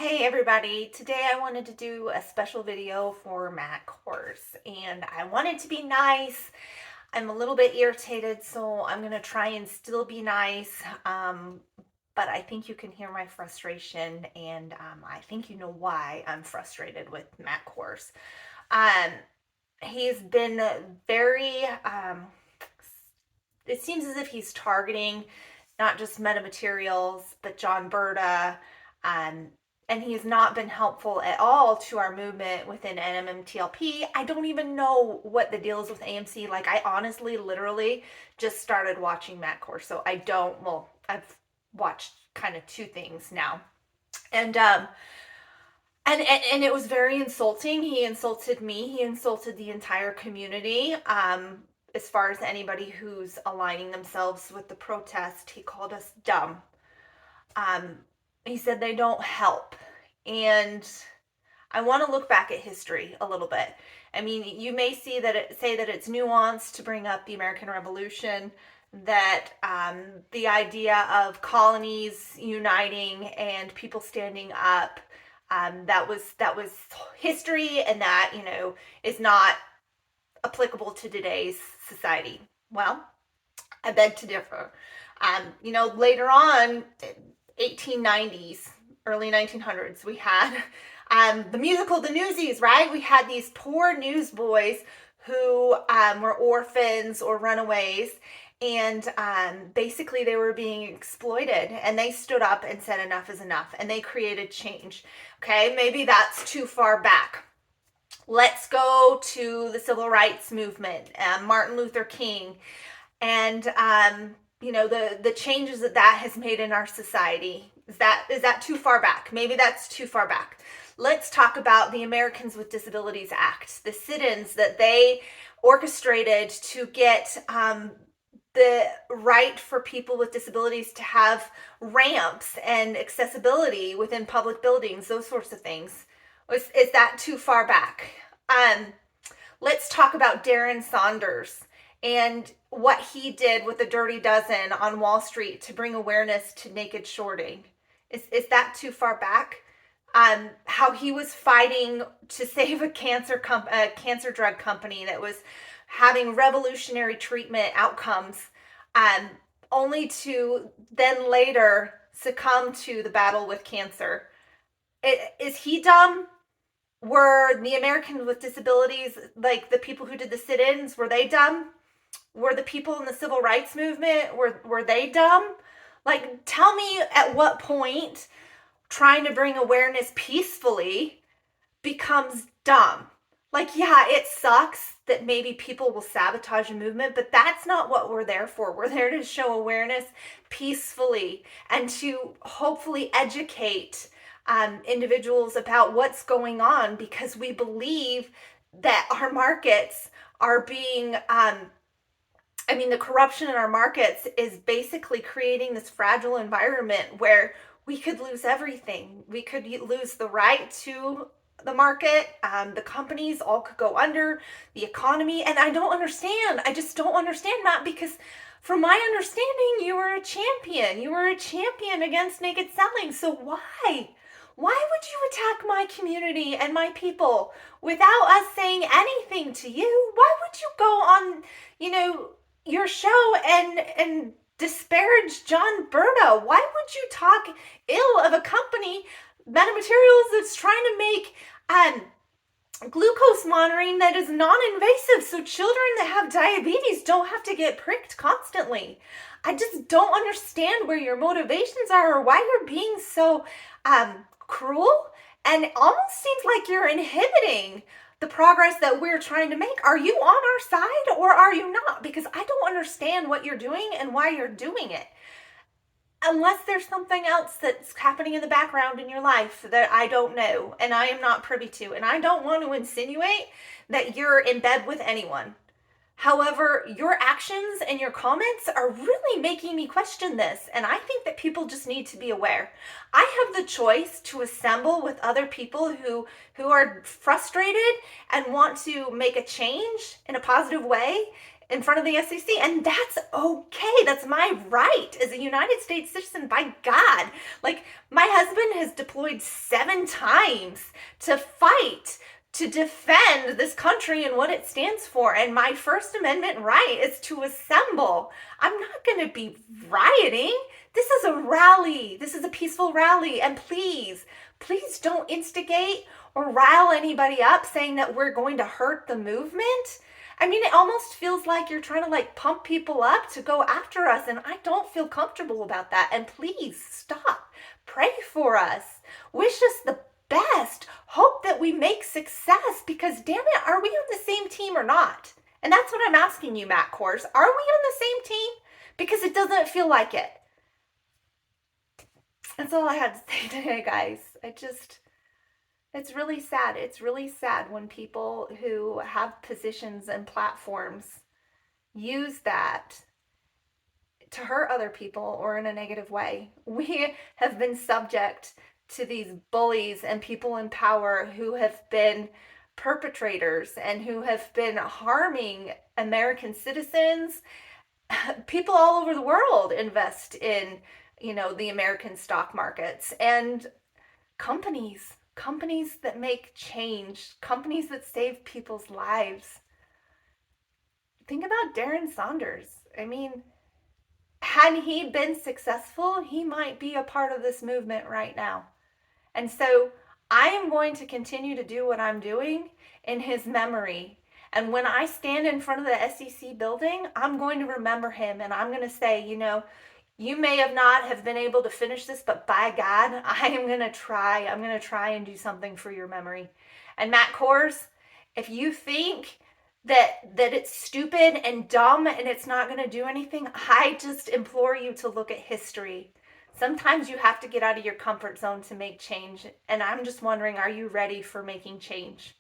Hey everybody, today I wanted to do a special video for Matt Kohrs and I wanted to be nice. I'm a little bit irritated, so I'm gonna try and still be nice. But I think you can hear my frustration and I think you know why I'm frustrated with Matt Kohrs. Um, he's been very, it seems as if he's targeting not just metamaterials, but John Berta, um, and he's not been helpful at all to our movement within NMMTLP. I don't even know what the deal is with AMC. Like, I honestly, literally just started watching Matt Kohrs, so I don't, well, I've watched kind of two things now. And it was very insulting. He insulted me. He insulted the entire community. As far as anybody who's aligning themselves with the protest, he called us dumb. Um, he said they don't help. And I want to look back at history a little bit. I mean, you may say that it's nuanced to bring up the American Revolution, that the idea of colonies uniting and people standing up, that was history, and that is not applicable to today's society. Well, I beg to differ. Later on, 1890s, early 1900s, we had the musical The Newsies, right? We had these poor newsboys who were orphans or runaways, and basically they were being exploited, and they stood up and said enough is enough, and they created change. Okay, maybe that's too far back. Let's go to the civil rights movement, Martin Luther King, and the changes that has made in our society. Is that too far back? Maybe that's too far back. Let's talk about the Americans with Disabilities Act, the sit-ins that they orchestrated to get the right for people with disabilities to have ramps and accessibility within public buildings, those sorts of things. Is that too far back? Let's talk about Darren Saunders and what he did with the Dirty Dozen on Wall Street to bring awareness to naked shorting. Is that too far back? How he was fighting to save a cancer drug company that was having revolutionary treatment outcomes, only to then later succumb to the battle with cancer. Is he dumb? Were the Americans with disabilities, like the people who did the sit-ins, were they dumb? Were the people in the civil rights movement, were they dumb? Like, tell me at what point trying to bring awareness peacefully becomes dumb. Like, yeah, it sucks that maybe people will sabotage a movement, but that's not what we're there for. We're there to show awareness peacefully and to hopefully educate individuals about what's going on, because we believe that our markets are being the corruption in our markets is basically creating this fragile environment where we could lose everything. We could lose the right to the market. The companies all could go under, the economy. And I don't understand. I just don't understand, Matt, because from my understanding, you were a champion. You were a champion against naked selling. So why? Why would you attack my community and my people without us saying anything to you? Why would you go on, your show and disparage John Berta? Why would you talk ill of a company, Metamaterials, that's trying to make glucose monitoring that is non-invasive, so children that have diabetes don't have to get pricked constantly? I just don't understand where your motivations are, or why you're being so cruel, and it almost seems like you're inhibiting the progress that we're trying to make. Are you on our side or are you not? Because I don't understand what you're doing and why you're doing it. Unless there's something else that's happening in the background in your life that I don't know and I am not privy to. And I don't want to insinuate that you're in bed with anyone. However, your actions and your comments are really making me question this, and I think that people just need to be aware. I have the choice to assemble with other people who are frustrated and want to make a change in a positive way, in front of the SEC, and that's okay. That's my right as a United States citizen, by God. Like, my husband has deployed 7 times to fight to defend this country and what it stands for, and my First Amendment right is to assemble. I'm not going to be rioting. This is a rally. This is a peaceful rally, and please, please don't instigate or rile anybody up saying that we're going to hurt the movement. I mean, it almost feels like you're trying to like pump people up to go after us, and I don't feel comfortable about that. And please stop. Pray for us. Wish us the best. Hope that we make success, because damn it, are we on the same team or not? And that's what I'm asking you, Matt Kohrs. Are we on the same team? Because it doesn't feel like it. That's all I had to say today, guys. It's really sad. It's really sad when people who have positions and platforms use that to hurt other people or in a negative way. We have been subject to these bullies and people in power who have been perpetrators and who have been harming American citizens. People all over the world invest in, the American stock markets, and companies that make change, companies that save people's lives. Think about Darren Saunders. I mean, had he been successful, he might be a part of this movement right now. And so I am going to continue to do what I'm doing in his memory. And when I stand in front of the SEC building, I'm going to remember him, and I'm going to say, you may have not have been able to finish this, but by God, I am going to try. I'm going to try and do something for your memory. And Matt Kohrs, if you think that it's stupid and dumb and it's not going to do anything, I just implore you to look at history. Sometimes you have to get out of your comfort zone to make change. And I'm just wondering, are you ready for making change?